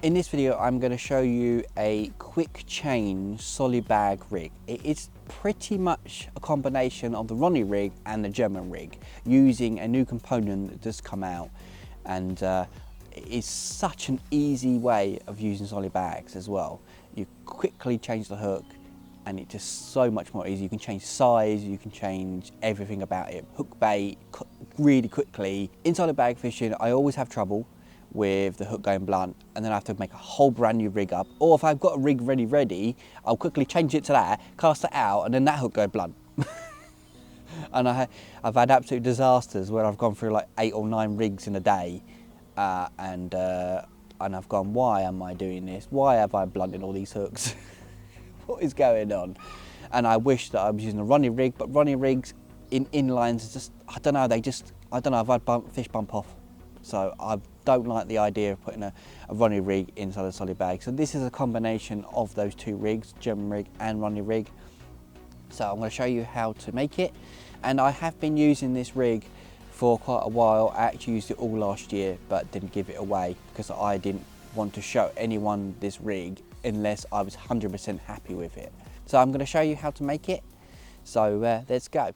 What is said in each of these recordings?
In this video I'm going to show you a quick change solid bag rig. It is pretty much a combination of the Ronnie rig and the German rig, using a new component that just come out, and it's such an easy way of using solid bags as well. You quickly change the hook and it's just so much more easy. You can change size, you can change everything about it. Hook bait really quickly. In solid bag fishing I always have trouble with the hook going blunt, and then I have to make a whole brand new rig up, or if I've got a rig ready, I'll quickly change it to that, cast it out, and then that hook go blunt. And I've had absolute disasters where I've gone through like 8 or 9 rigs in a day, and I've gone, why am I doing this? Why have I blunted all these hooks? What is going on? And I wish that I was using a Ronnie rig, but Ronnie rigs in inlines just, I don't know, I've had fish bump off. So I don't like the idea of putting a Ronnie rig inside a solid bag. So this is a combination of those two rigs, German rig and Ronnie rig. So I'm going to show you how to make it. And I have been using this rig for quite a while. I actually used it all last year, but didn't give it away because I didn't want to show anyone this rig unless I was 100% happy with it. So I'm going to show you how to make it. So let's go.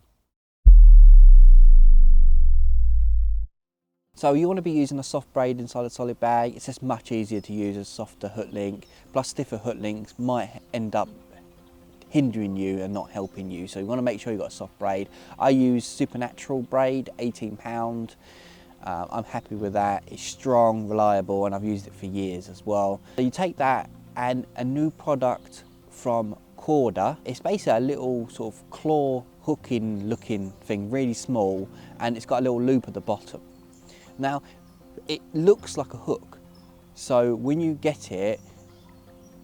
So you want to be using a soft braid inside a solid bag. It's just much easier to use a softer hook link, plus stiffer hook links might end up hindering you and not helping you. So you want to make sure you've got a soft braid. I use Supernatural braid, 18 pound. I'm happy with that. It's strong, reliable, and I've used it for years as well. So you take that and a new product from Corda. It's basically a little sort of claw hooking looking thing, really small, and it's got a little loop at the bottom. Now, it looks like a hook, so when you get it,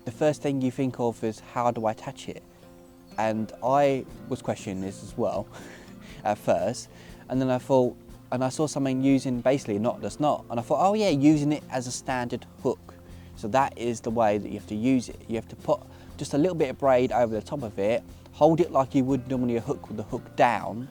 the first thing you think of is, how do I attach it? And I was questioning this as well at first, and then I thought, and I saw something using basically a knotless knot, and I thought, oh yeah, using it as a standard hook. So that is the way that you have to use it. You have to put just a little bit of braid over the top of it, hold it like you would normally a hook with the hook down,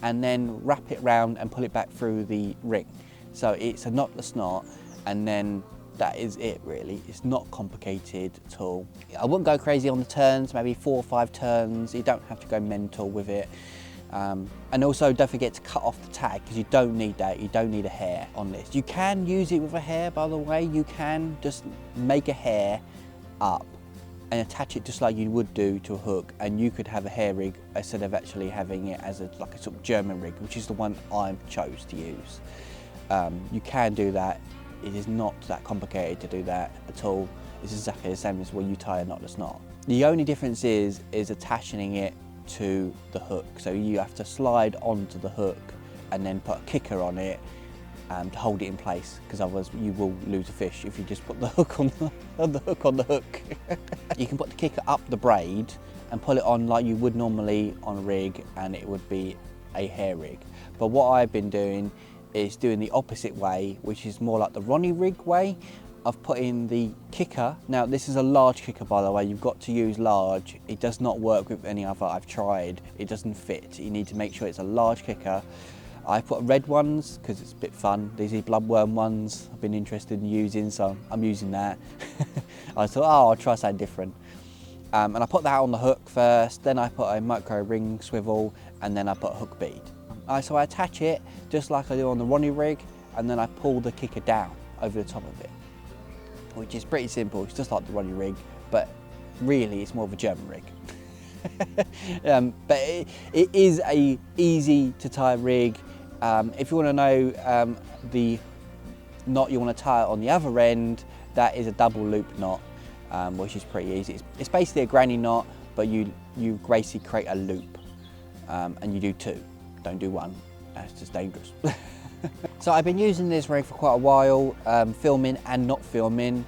and then wrap it round and pull it back through the ring. So it's a knotless knot, and then that is it really. It's not complicated at all. I wouldn't go crazy on the turns, maybe 4 or 5 turns. You don't have to go mental with it. And also don't forget to cut off the tag, because you don't need that. You don't need a hair on this. You can use it with a hair, by the way. You can just make a hair up and attach it just like you would do to a hook, and you could have a hair rig instead of actually having it as like a sort of German rig, which is the one I chose to use. You can do that. It is not that complicated to do that at all. It's exactly the same as when you tie a knotless knot. The only difference is attaching it to the hook. So you have to slide onto the hook and then put a kicker on it to hold it in place, because otherwise you will lose a fish if you just put the hook on the hook on the hook. You can put the kicker up the braid and pull it on like you would normally on a rig, and it would be a hair rig. But what I've been doing is doing the opposite way, which is more like the Ronnie rig way of putting the kicker. Now this is a large kicker, by the way. You've got to use large. It does not work with any other I've tried. It doesn't fit. You need to make sure it's a large kicker. I put red ones because it's a bit fun. These are bloodworm ones I've been interested in using, so I'm using that. I thought, oh, I'll try something different. And I put that on the hook first, then I put a micro ring swivel, and then I put a hook bead. So I attach it just like I do on the Ronnie rig, and then I pull the kicker down over the top of it, which is pretty simple. It's just like the Ronnie rig, but really it's more of a German rig. But it is a easy to tie rig. If you want to know the knot you want to tie on the other end, that is a double loop knot, which is pretty easy. It's basically a granny knot, but you basically create a loop, and you do 2. Don't do 1, that's just dangerous. So I've been using this rig for quite a while, filming and not filming,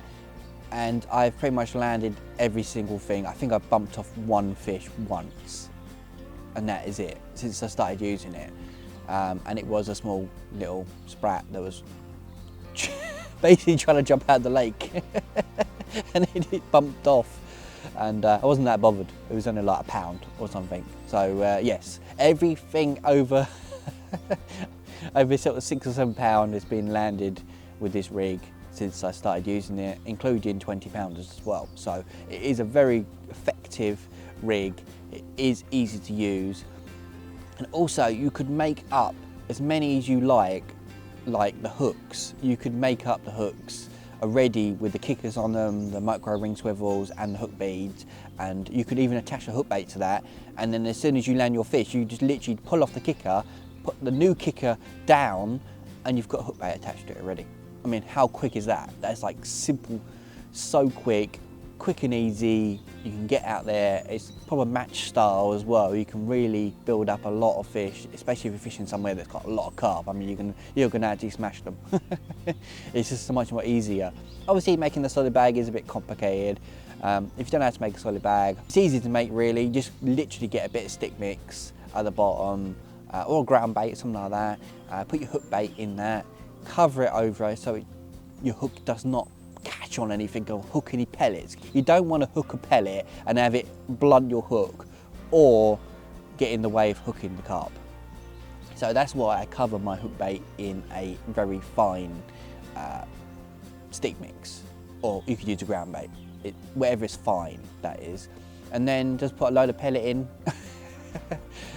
and I've pretty much landed every single thing. I think I've bumped off 1 fish once, and that is it since I started using it. And it was a small little sprat that was basically trying to jump out of the lake, and it bumped off. And I wasn't that bothered. It was only like a pound or something. So yes, everything over over sort of 6 or 7 pound has been landed with this rig. since I started using it, including 20 pounders as well. So it is a very effective rig. It is easy to use, and also you could make up as many as you like the hooks. You could make up the hooks already with the kickers on them, the micro ring swivels and the hook beads, and you could even attach a hook bait to that, and then as soon as you land your fish, you just literally pull off the kicker, put the new kicker down, and you've got a hook bait attached to it already. I mean, how quick is that? That's like simple, so quick and easy. You can get out there, it's proper match style as well. You can really build up a lot of fish, especially if you're fishing somewhere that's got a lot of carp. I mean, you're gonna actually smash them. It's just so much more easier. Obviously, making the solid bag is a bit complicated. If you don't know how to make a solid bag, it's easy to make really. You just literally get a bit of stick mix at the bottom, or a ground bait, something like that. Put your hook bait in that, cover it over so your hook does not catch on anything or hook any pellets. You don't want to hook a pellet and have it blunt your hook or get in the way of hooking the carp. So that's why I cover my hook bait in a very fine stick mix, or you could use a ground bait, whatever is fine, that is. And then just put a load of pellet in.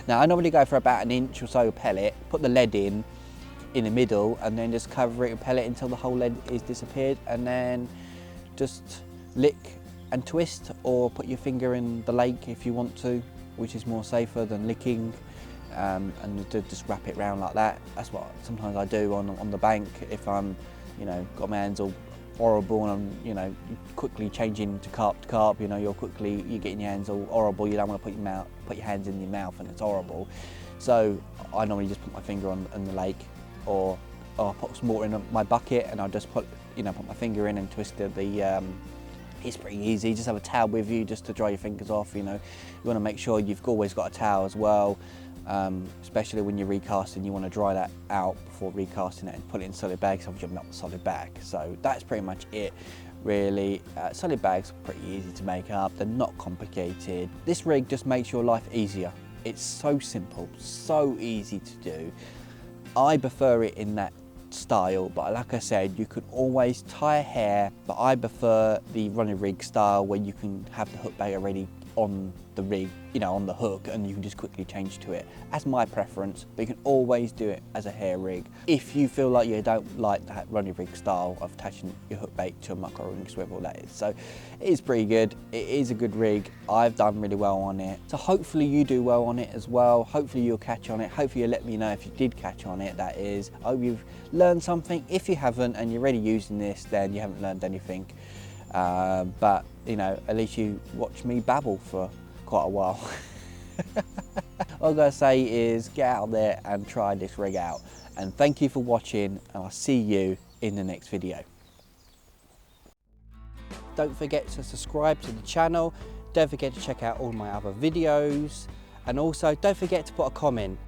Now I normally go for about 1 inch or so of pellet, put the lead in the middle, and then just cover it with pellet until the whole lead is disappeared, and then just lick and twist, or put your finger in the lake if you want to, which is more safer than licking, and just wrap it around like that. That's what sometimes I do on the bank if I'm, you know, got my hands all horrible and I'm, you know, quickly changing to carp, you know, you're getting your hands all horrible. You don't want to put your hands in your mouth and it's horrible. So I normally just put my finger on the lake, or I'll put some water in my bucket and I'll just put my finger in and twist it. It's pretty easy. Just have a towel with you just to dry your fingers off. You know, you want to make sure you've always got a towel as well, especially when you're recasting. You want to dry that out before recasting it and put it in solid bags, so you've not the solid bag. So that's pretty much it, really. Solid bags are pretty easy to make up. They're not complicated. This rig just makes your life easier. It's so simple, so easy to do. I prefer it in that style, but like I said, you could always tie a hair, but I prefer the Ronnie rig style where you can have the hook bait already on the rig, you know, on the hook, and you can just quickly change to it. That's my preference, but you can always do it as a hair rig. If you feel like you don't like that Ronnie rig style of attaching your hook bait to a micro ring swivel, that is. So it is pretty good. It is a good rig. I've done really well on it. So hopefully you do well on it as well. Hopefully you'll catch on it. Hopefully you'll let me know if you did catch on it, that is. I hope you've learned something. If you haven't and you're already using this, then you haven't learned anything. But you know, at least you watch me babble for quite a while. All I'm gonna say is get out there and try this rig out, and thank you for watching, and I'll see you in the next video. Don't forget to subscribe to the channel, don't forget to check out all my other videos, and also don't forget to put a comment.